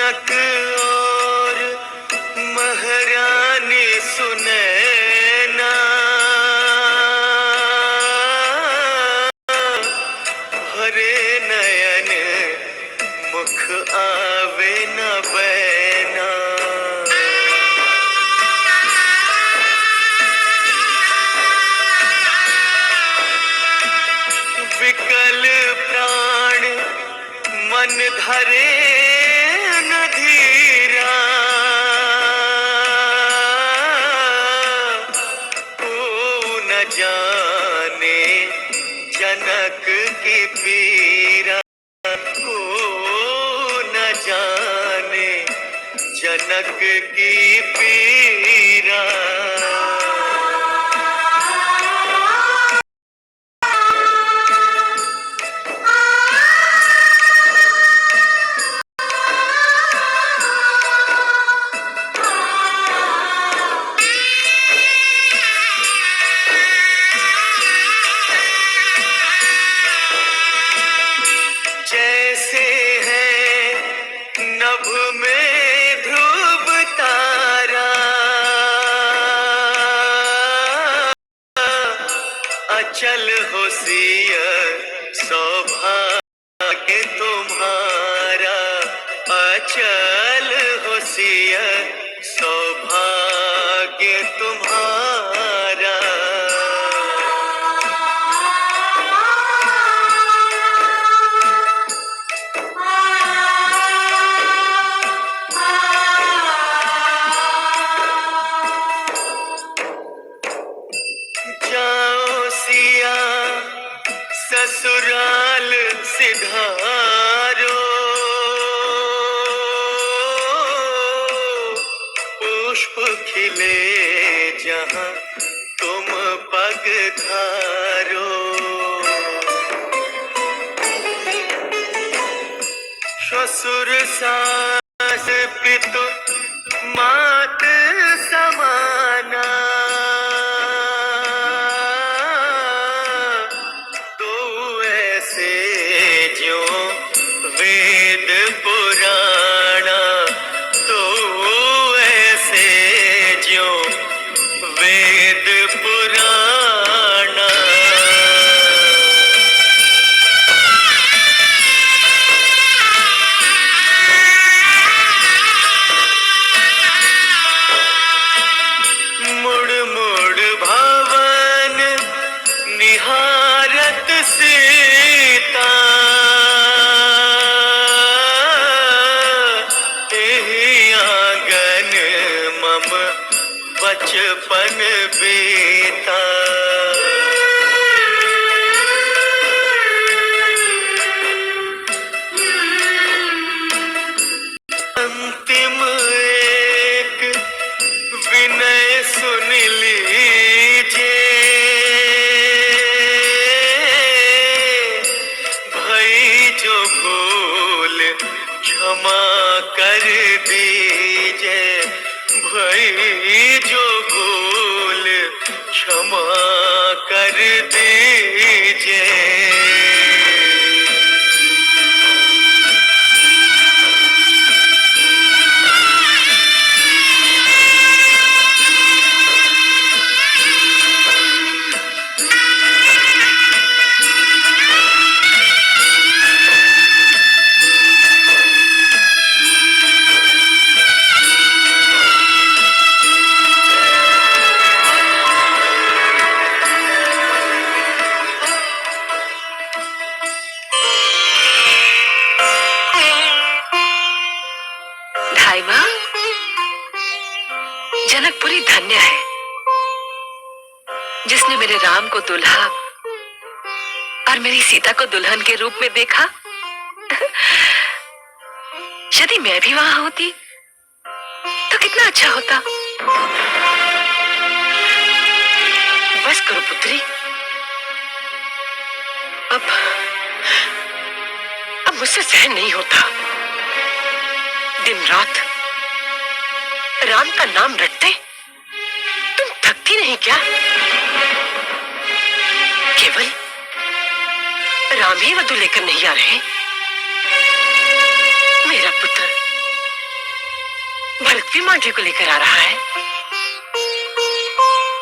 जनक और महारानी सुनैना, भरे नयन मुख आवे न बैना। विकल प्राण मन धरे न धीरा, को न जाने जनक की पीरा, को न जाने जनक की पीरा। जैसे है नभ में ध्रुव तारा, अचल हो सिय सौभाग्य तुम्हारा, अचल हो सिय सौभाग्य तुम्हारा। जाओ सिया ससुराल सिधारो, पुष्प खिले जहाँ तुम पगधारो। ससुर सास पितु मात समाना, तो ऐसे जो वेद पुराणा, तो ऐसे जो वेद पुराणा। मुड़ मुड़ भवन निहारत सीता, एहि आंगन मम बचपन बीता। अंतिम एक विनय सुन लीजिए, भई जो भूल क्षमा कर दीजिए, भई जो भूल क्षमा कर दीजिए। भाई माँ, जनकपुरी धन्य है जिसने मेरे राम को दुल्हा और मेरी सीता को दुल्हन के रूप में देखा। यदि मैं भी वहां होती तो कितना अच्छा होता। बस करो पुत्री, अब मुझसे सहन नहीं होता। दिन रात राम का नाम रटते तुम थकती नहीं क्या? केवल राम ही वधु लेकर नहीं आ रहे। मेरा पुत्र भी मांडवी को लेकर आ रहा है।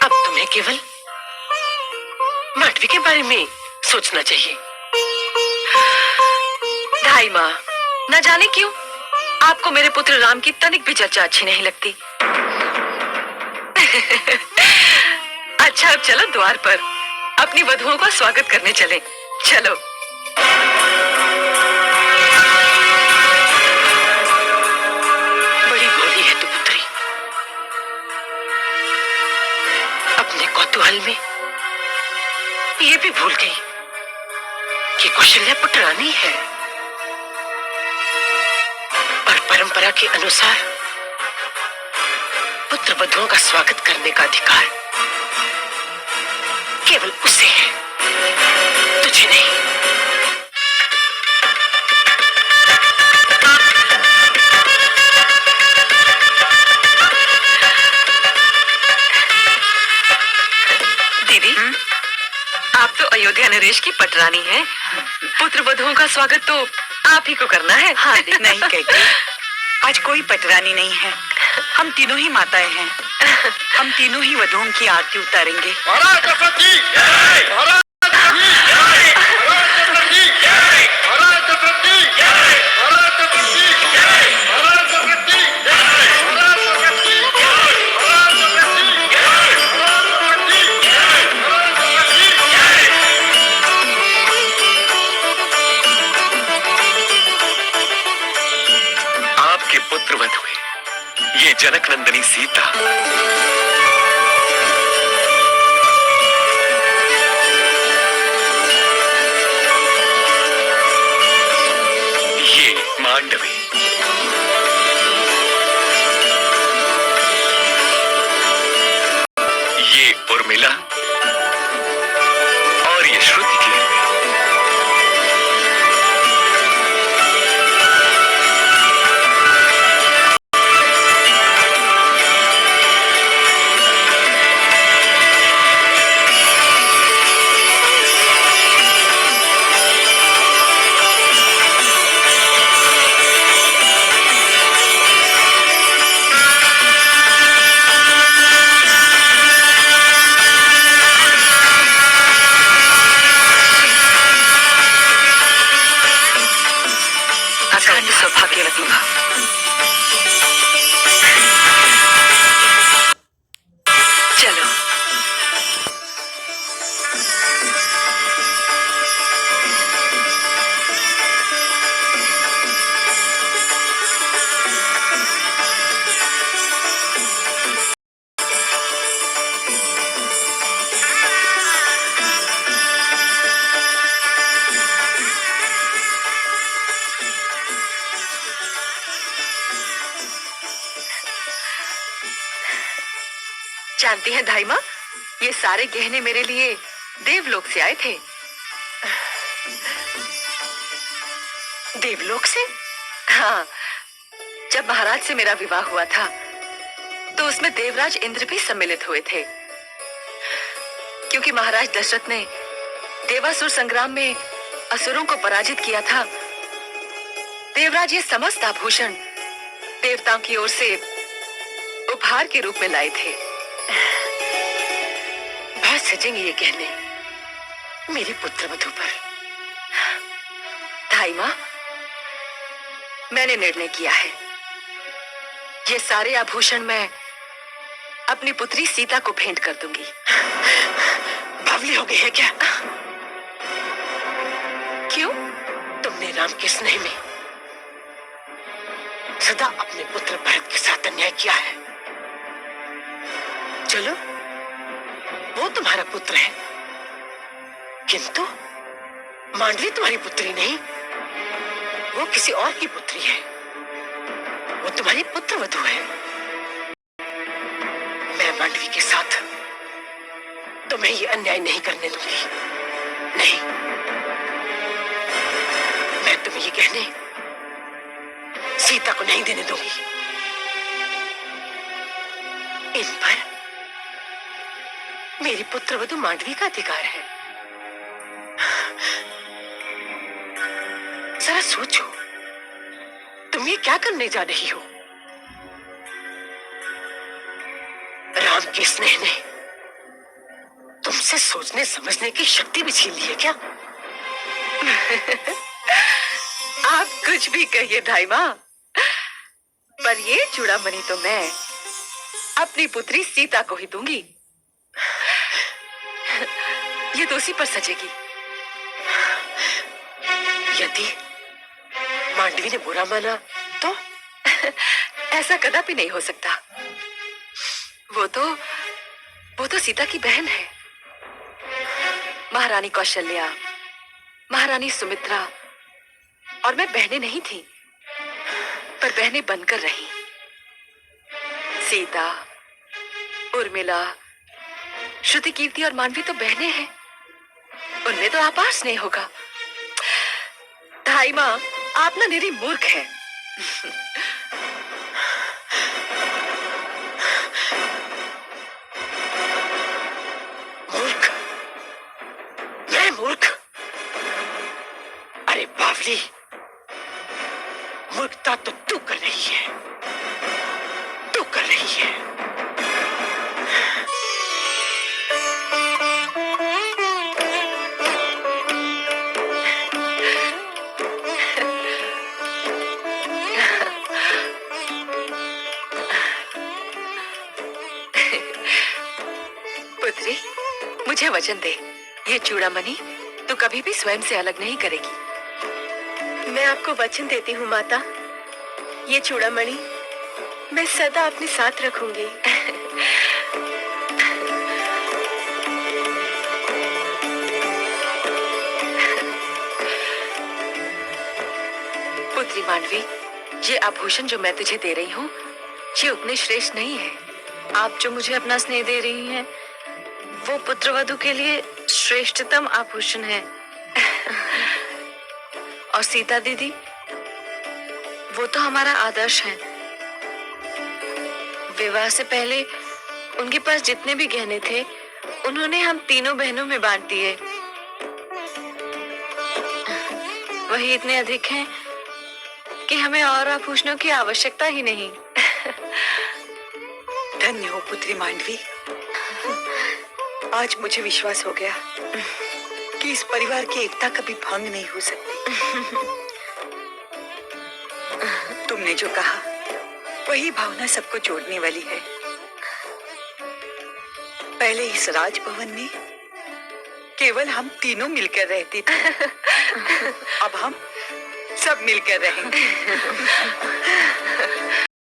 अब तुम्हें केवल मांडवी के बारे में सोचना चाहिए। ढाई माँ, न जाने क्यों आपको मेरे पुत्र राम की तनिक भी चर्चा अच्छी नहीं लगती। अच्छा, अब चलो द्वार पर अपनी वधुओं का स्वागत करने चले। चलो। बड़ी भोली है तू पुत्री। अपने कौतूहल में ये भी भूल गई कि कौशल्या पुटरानी है और परंपरा के अनुसार पुत्र वधुओं का स्वागत करने का अधिकार केवल उसे है, तुझे नहीं। दीदी, आप तो अयोध्या नरेश की पटरानी हैं। पुत्र वधुओं का स्वागत तो आप ही को करना है। हाँ, नहीं कहती, आज कोई पटरानी नहीं है, हम तीनों ही माताएं हैं। हम तीनों ही वधुओं की आरती उतारेंगे। आपके पुत्र वधु ये जनक नंदिनी सीता। ये मांडवी। ये उर्मिला और ये श्रुति की। अखंड सौभाग्यवती भव। चलो। जानती हैं धाई माँ, ये सारे गहने मेरे लिए देवलोक से आए थे। देवलोक से? हाँ, जब महाराज से मेरा विवाह हुआ था तो उसमें देवराज इंद्र भी सम्मिलित हुए थे। क्योंकि महाराज दशरथ ने देवासुर संग्राम में असुरों को पराजित किया था, देवराज ये समस्त आभूषण देवताओं की ओर से उपहार के रूप में लाए थे। बहुत सजेंगे ये गहने मेरे पुत्र वधु पर। धाई माँ, मैंने निर्णय किया है, ये सारे आभूषण मैं अपनी पुत्री सीता को भेंट कर दूंगी। बावली हो गई है क्या? क्यों? तुमने राम के स्नेह में सदा अपने पुत्र भरत के साथ अन्याय किया है। चलो, वो तुम्हारा पुत्र है, किंतु मांडवी तुम्हारी पुत्री नहीं, वो किसी और की पुत्री है। वो तुम्हारी पुत्र वधू है। मैं मांडवी के साथ तुम्हें ये अन्याय नहीं करने दूंगी। नहीं, मैं तुम्हें ये कहने सीता को नहीं देने दूंगी। इन पर मेरी पुत्र वधू मांडवी का अधिकार है। जरा सोचो, तुम ये क्या करने जा रही हो? राम के स्नेह ने तुमसे सोचने समझने की शक्ति भी छीन ली है क्या? आप कुछ भी कहिए ढाई माँ, पर ये चूड़ामणि तो मैं अपनी पुत्री सीता को ही दूंगी। ये तो उसी पर सजेगी। यदि मांडवी ने बुरा माना तो? ऐसा कदापि नहीं हो सकता। वो तो सीता की बहन है। महारानी कौशल्या, महारानी सुमित्रा और मैं बहनें नहीं थी, पर बहनें बनकर रही। सीता, उर्मिला, श्रुति, कीर्ति और मानवी तो बहनें हैं। उनमें तो अपार स्नेह होगा। ढाई माँ, आप ना निरी मूर्ख हैं। मूर्ख? मैं मूर्ख? अरे बावली, मूर्खता तो तू कर रही है, तू कर रही है। पुत्री, मुझे वचन दे, ये चूड़ामणि तू कभी भी स्वयं से अलग नहीं करेगी। मैं आपको वचन देती हूँ माता, ये चूड़ामणि मैं सदा अपने साथ रखूंगी। पुत्री मांडवी, ये आभूषण जो मैं तुझे दे रही हूँ, ये उतने श्रेष्ठ नहीं है। आप जो मुझे अपना स्नेह दे रही हैं, वो पुत्रवधू के लिए श्रेष्ठतम आभूषण है। और सीता दीदी, वो तो हमारा आदर्श है। विवाह से पहले उनके पास जितने भी गहने थे, उन्होंने हम तीनों बहनों में बांट दिए। वही इतने अधिक हैं कि हमें और आभूषणों की आवश्यकता ही नहीं। धन्य हो पुत्री मांडवी। आज मुझे विश्वास हो गया कि इस परिवार की एकता कभी भंग नहीं हो सकती। तुमने जो कहा वही भावना सबको जोड़ने वाली है। पहले इस राजभवन में केवल हम तीनों मिलकर रहते थे, अब हम सब मिलकर रहेंगे।